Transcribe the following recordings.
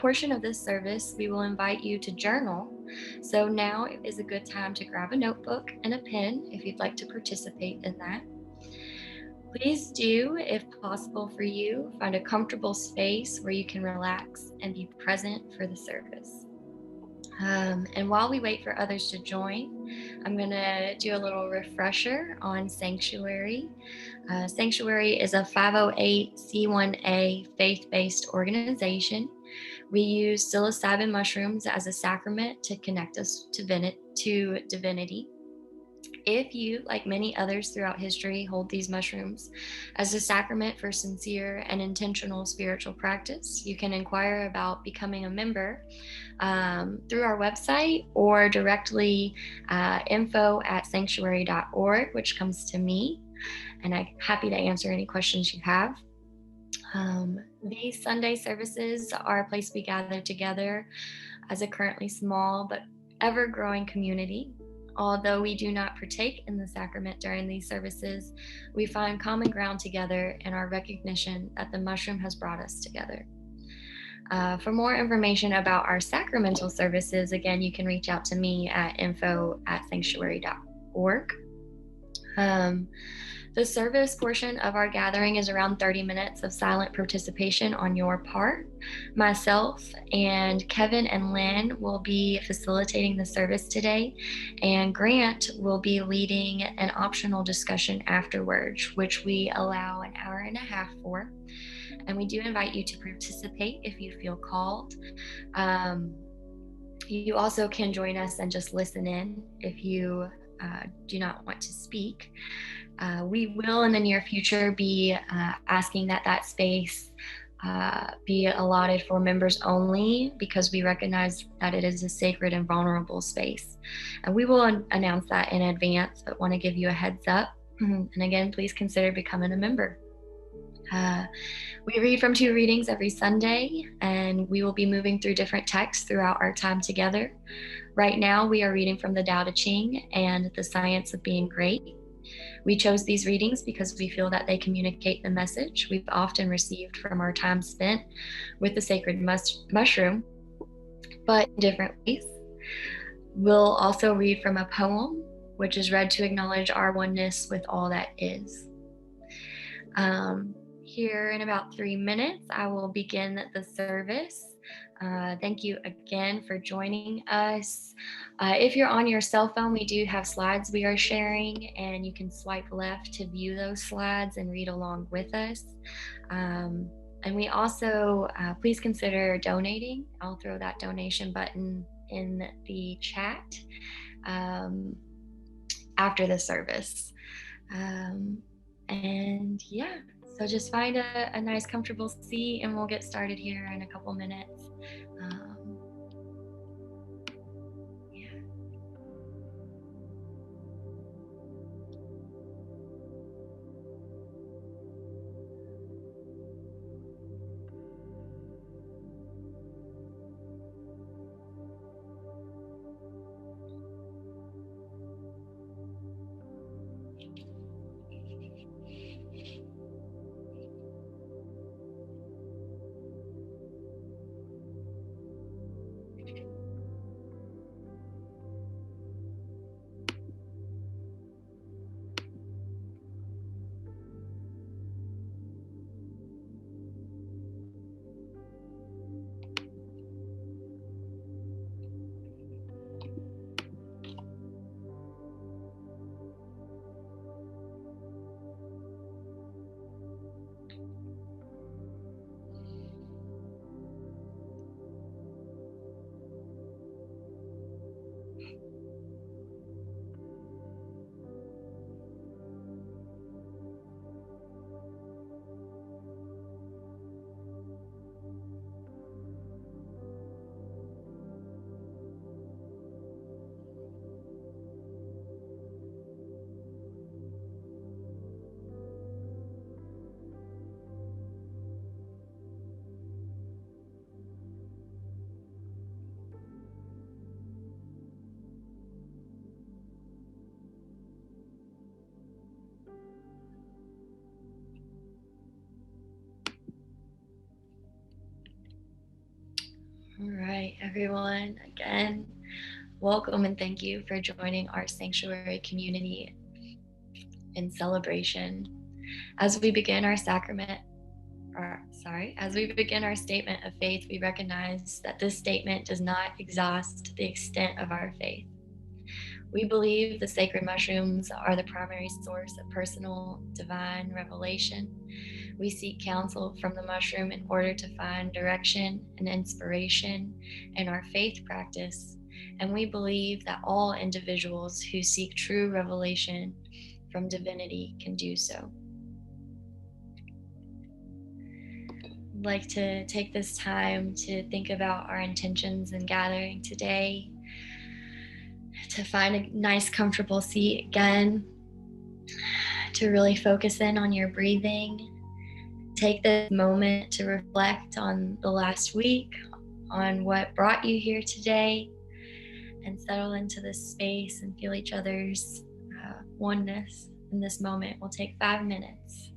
portion of this service, we will invite you to journal. So now is a good time to grab a notebook and a pen if you'd like to participate in that. Please do, if possible for you, find a comfortable space where you can relax and be present for the service. And while we wait for others to join, I'm going to do a little refresher on Psanctuary. Psanctuary is a 508c1a faith-based organization. We use psilocybin mushrooms as a sacrament to connect us to divinity. If you, like many others throughout history, hold these mushrooms as a sacrament for sincere and intentional spiritual practice, you can inquire about becoming a member through our website or directly info@psanctuary.org, which comes to me, and I'm happy to answer any questions you have. These Sunday services are a place we gather together as a currently small but ever-growing community. Although we do not partake in the sacrament during these services, we find common ground together in our recognition that the mushroom has brought us together. For more information about our sacramental services, again, you can reach out to me at info@psanctuary.org. The service portion of our gathering is around 30 minutes of silent participation on your part. Myself and Kevin and Lynn will be facilitating the service today, and Grant will be leading an optional discussion afterwards, which we allow an hour and a half for. And we do invite you to participate if you feel called. You also can join us and just listen in if you do not want to speak. We will in the near future be asking that space be allotted for members only, because we recognize that it is a sacred and vulnerable space. And we will announce that in advance, but want to give you a heads up. And again, please consider becoming a member. We read from 2 readings every Sunday, and we will be moving through different texts throughout our time together. Right now, we are reading from the Tao Te Ching and the Science of Being Great. We chose these readings because we feel that they communicate the message we've often received from our time spent with the sacred mushroom, but in different ways. We'll also read from a poem, which is read to acknowledge our oneness with all that is. Here in about 3 minutes, I will begin the service. Thank you again for joining us. If you're on your cell phone, we do have slides we are sharing, and you can swipe left to view those slides and read along with us. And we also, please consider donating. I'll throw that donation button in the chat after the service. And yeah. So just find a nice, comfortable seat, and we'll get started here in a couple minutes. All right, everyone. Again, welcome and thank you for joining our sanctuary community in celebration. As we begin our as we begin our statement of faith, we recognize that this statement does not exhaust the extent of our faith. We believe the sacred mushrooms are the primary source of personal divine revelation. We seek counsel from the mushroom in order to find direction and inspiration in our faith practice. And we believe that all individuals who seek true revelation from divinity can do so. I'd like to take this time to think about our intentions in gathering today, to find a nice, comfortable seat again, to really focus in on your breathing. Take this moment to reflect on the last week, on what brought you here today, and settle into this space and feel each other's oneness in this moment. We'll take 5 minutes.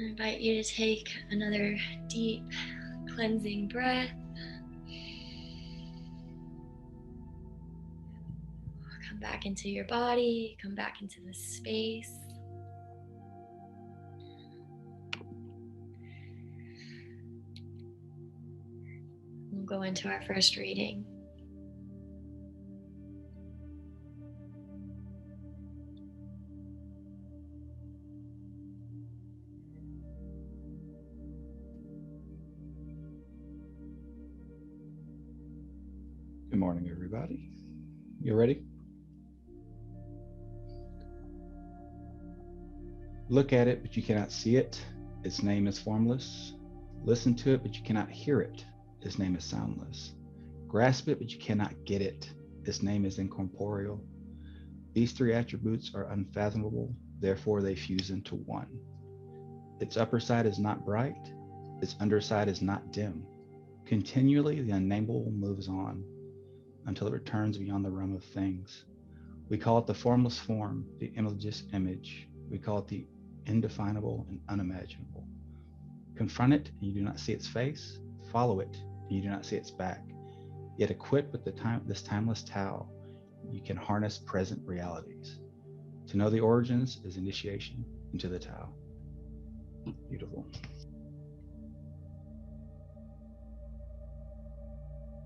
I invite you to take another deep, cleansing breath. Come back into your body, come back into this space. We'll go into our first reading. Good morning, everybody. You ready? Look at it, but you cannot see it. Its name is formless. Listen to it, but you cannot hear it. Its name is soundless. Grasp it, but you cannot get it. Its name is incorporeal. These three attributes are unfathomable, therefore they fuse into one. Its upper side is not bright. Its underside is not dim. Continually, the unnameable moves on until it returns beyond the realm of things. We call it the formless form, the imageless image. We call it the indefinable and unimaginable. Confront it and you do not see its face. Follow it and you do not see its back. Yet equipped with this timeless Tao, you can harness present realities. To know the origins is initiation into the Tao. Beautiful.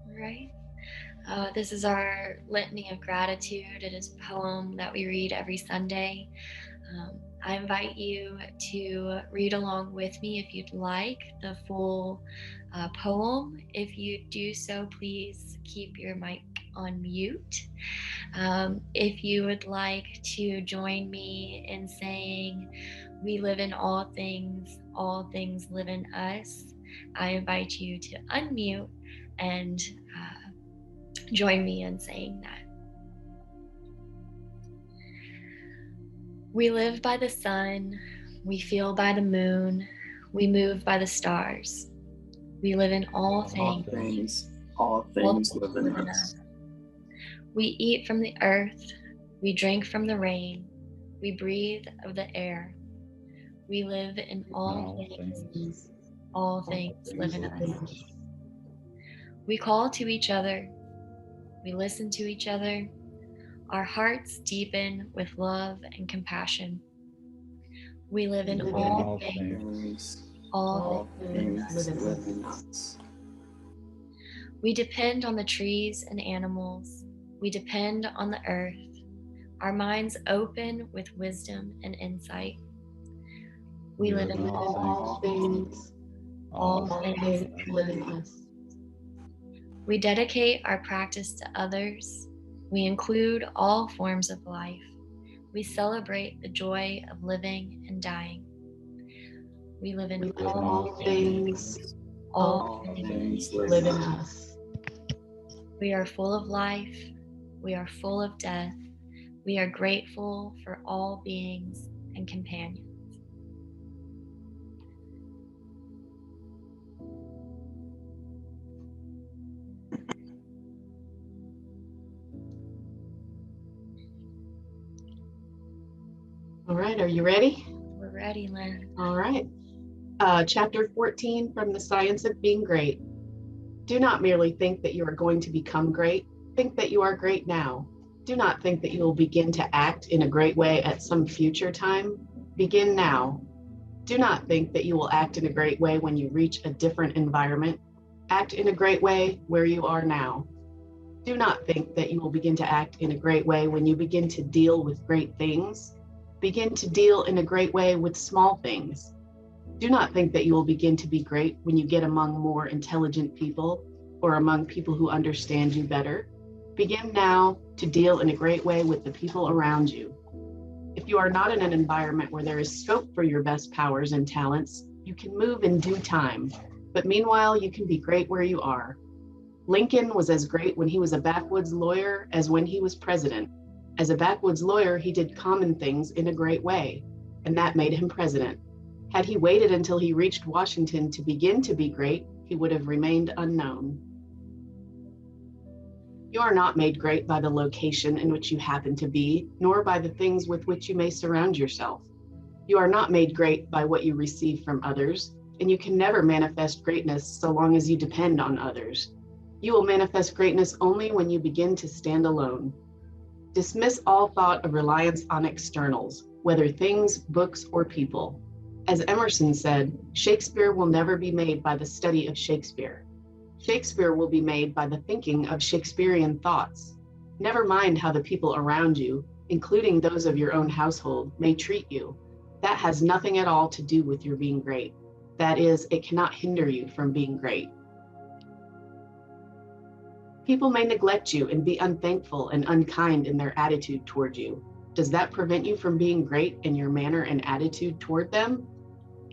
All right. This is our Litany of Gratitude. It is a poem that we read every Sunday. I invite you to read along with me if you'd like the full poem. If you do so, please keep your mic on mute. If you would like to join me in saying, "We live in all things live in us," I invite you to unmute and join me in saying that. We live by the sun, we feel by the moon, we move by the stars. We live in all things live in us. We eat from the earth, we drink from the rain, we breathe of the air. We live in all things live in us. We call to each other, we listen to each other. Our hearts deepen with love and compassion. We live in all things live in us. We depend on the trees and animals. We depend on the earth. Our minds open with wisdom and insight. We live in all things live in us. We dedicate our practice to others. We include all forms of life. We celebrate the joy of living and dying. We live in all things live in us. We are full of life. We are full of death. We are grateful for all beings and companions. All right, are you ready? We're ready, Lynn. All right. Chapter 14 from The Science of Being Great. Do not merely think that you are going to become great. Think that you are great now. Do not think that you will begin to act in a great way at some future time. Begin now. Do not think that you will act in a great way when you reach a different environment. Act in a great way where you are now. Do not think that you will begin to act in a great way when you begin to deal with great things. Begin to deal in a great way with small things. Do not think that you will begin to be great when you get among more intelligent people or among people who understand you better. Begin now to deal in a great way with the people around you. If you are not in an environment where there is scope for your best powers and talents, you can move in due time. But meanwhile, you can be great where you are. Lincoln was as great when he was a backwoods lawyer as when he was president. As a backwoods lawyer, he did common things in a great way, and that made him president. Had he waited until he reached Washington to begin to be great, he would have remained unknown. You are not made great by the location in which you happen to be, nor by the things with which you may surround yourself. You are not made great by what you receive from others, and you can never manifest greatness so long as you depend on others. You will manifest greatness only when you begin to stand alone. Dismiss all thought of reliance on externals, whether things, books, or people. As Emerson said, Shakespeare will never be made by the study of Shakespeare. Shakespeare will be made by the thinking of Shakespearean thoughts. Never mind how the people around you, including those of your own household, may treat you. That has nothing at all to do with your being great. That is, it cannot hinder you from being great. People may neglect you and be unthankful and unkind in their attitude toward you. Does that prevent you from being great in your manner and attitude toward them?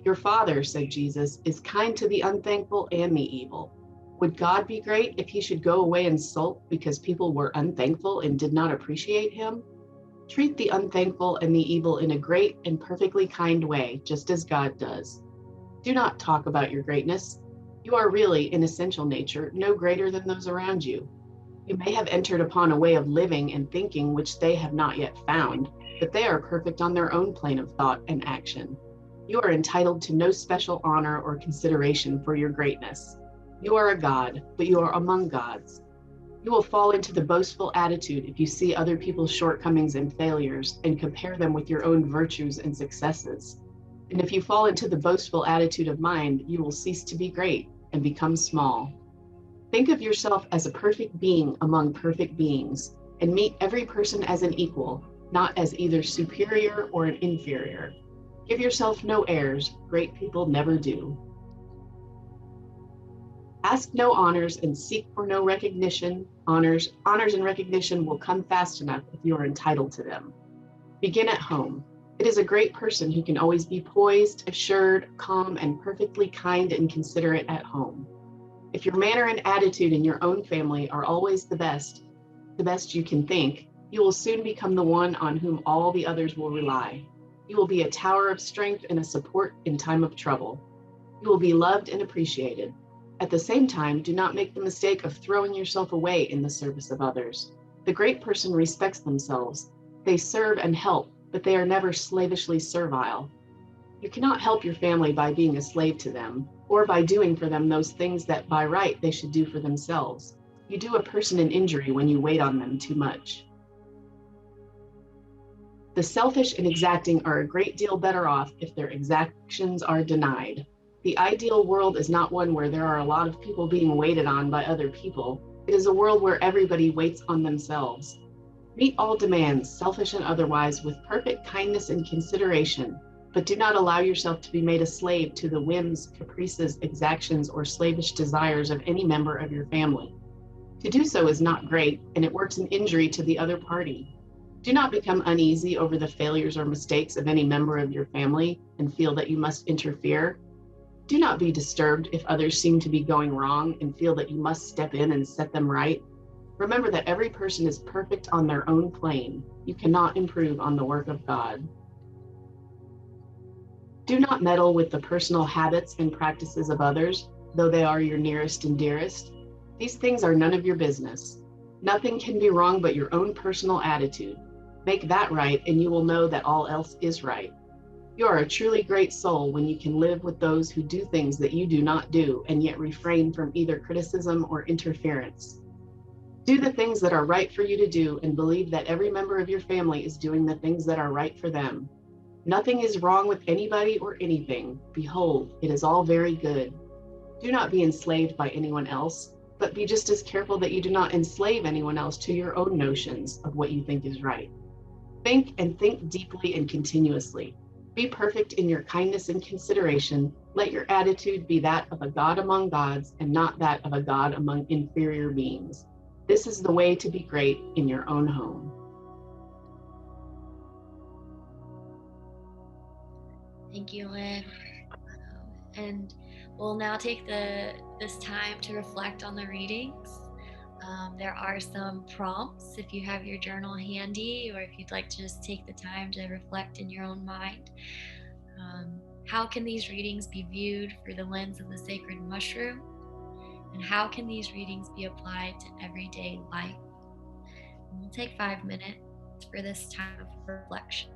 Your Father, said Jesus, is kind to the unthankful and the evil. Would God be great if he should go away and sulk because people were unthankful and did not appreciate him? Treat the unthankful and the evil in a great and perfectly kind way, just as God does. Do not talk about your greatness. You are really, in essential nature, no greater than those around you. You may have entered upon a way of living and thinking which they have not yet found, but they are perfect on their own plane of thought and action. You are entitled to no special honor or consideration for your greatness. You are a god, but you are among gods. You will fall into the boastful attitude if you see other people's shortcomings and failures and compare them with your own virtues and successes. And if you fall into the boastful attitude of mind, you will cease to be great and become small. Think of yourself as a perfect being among perfect beings, and meet every person as an equal, not as either superior or an inferior. Give yourself no airs, great people never do. Ask no honors and seek for no recognition. Honors and recognition will come fast enough if you are entitled to them. Begin at home. It is a great person who can always be poised, assured, calm, and perfectly kind and considerate at home. If your manner and attitude in your own family are always the best you can think, you will soon become the one on whom all the others will rely. You will be a tower of strength and a support in time of trouble. You will be loved and appreciated. At the same time, do not make the mistake of throwing yourself away in the service of others. The great person respects themselves. They serve and help, but they are never slavishly servile. You cannot help your family by being a slave to them, or by doing for them those things that by right they should do for themselves. You do a person an injury when you wait on them too much. The selfish and exacting are a great deal better off if their exactions are denied. The ideal world is not one where there are a lot of people being waited on by other people. It is a world where everybody waits on themselves. Meet all demands, selfish and otherwise, with perfect kindness and consideration, but do not allow yourself to be made a slave to the whims, caprices, exactions, or slavish desires of any member of your family. To do so is not great, and it works an injury to the other party. Do not become uneasy over the failures or mistakes of any member of your family and feel that you must interfere. Do not be disturbed if others seem to be going wrong and feel that you must step in and set them right. Remember that every person is perfect on their own plane. You cannot improve on the work of God. Do not meddle with the personal habits and practices of others, though they are your nearest and dearest. These things are none of your business. Nothing can be wrong but your own personal attitude. Make that right, and you will know that all else is right. You are a truly great soul when you can live with those who do things that you do not do and yet refrain from either criticism or interference. Do the things that are right for you to do and believe that every member of your family is doing the things that are right for them. Nothing is wrong with anybody or anything. Behold, it is all very good. Do not be enslaved by anyone else, but be just as careful that you do not enslave anyone else to your own notions of what you think is right. Think and think deeply and continuously. Be perfect in your kindness and consideration. Let your attitude be that of a God among gods and not that of a God among inferior beings. This is the way to be great in your own home. Thank you, Lynn. And we'll now take this time to reflect on the readings. There are some prompts if you have your journal handy, or if you'd like to just take the time to reflect in your own mind. How can these readings be viewed through the lens of the sacred mushroom? And how can these readings be applied to everyday life? And we'll take 5 minutes for this time of reflection.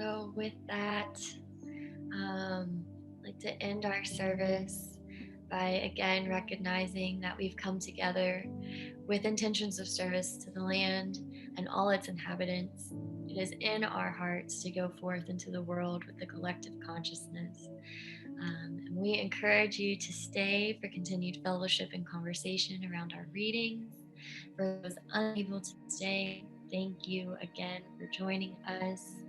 So with that, I'd like to end our service by again recognizing that we've come together with intentions of service to the land and all its inhabitants. It is in our hearts to go forth into the world with the collective consciousness. And we encourage you to stay for continued fellowship and conversation around our readings. For those unable to stay, thank you again for joining us.